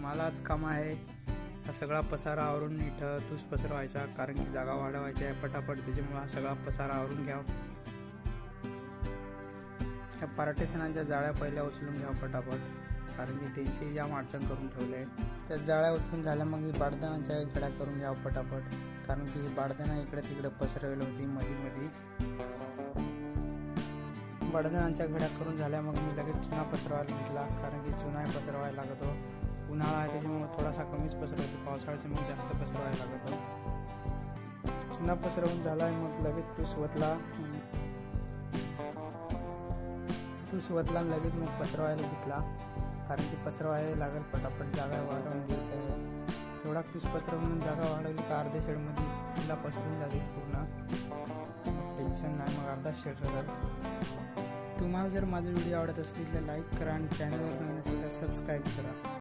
मलाच काम आहे हा सगळा पसारा आवरून इथं तूच पसरवायचा, कारण की जागा वाढवायची आहे पटापट, त्याच्यामुळे हा सगळा पसारा आवरून घ्या. ह्या पार्टिशनांच्या जाळ्या पहिल्या उचलून घ्या पटापट, कारण की त्यांची जाम अडचण करून ठेवले आहे. त्या जाळ्या उचलून झाल्या मग बाडदानाच्या घड्या करून घ्या पटापट, कारण की बाडदाना इकडे तिकडे पसरवली होती मध्ये. बाडदानाच्या घड्या करून झाल्या मग मी लगेच चुना पसरवायला घेतला, कारण की चुना पसरवायला लागतो. उन्हाळा आहे त्याच्यामुळे थोडासा कमीच पसरवतो, पावसाळ्याचे मग जास्त पसरवायला लागतो. चुना पसरवून झाला मग लगेच तूस वतला लगेच मग पसरवायला घेतला, कारण की पसरवायला लागेल पटापट, जागा वाढवून द्यायचं आहे. एवढा तूस पसरवून जागा वाढवली का अर्ध्या शेडमध्ये तिला पसरून जाते पूर्ण, टेन्शन नाही. मग अर्धा शेड राहतात. तुम्हाला जर माझे व्हिडिओ आवडत असतील तर लाईक करा आणि चॅनलवर नवीन असेल तर सबस्क्राईब करा.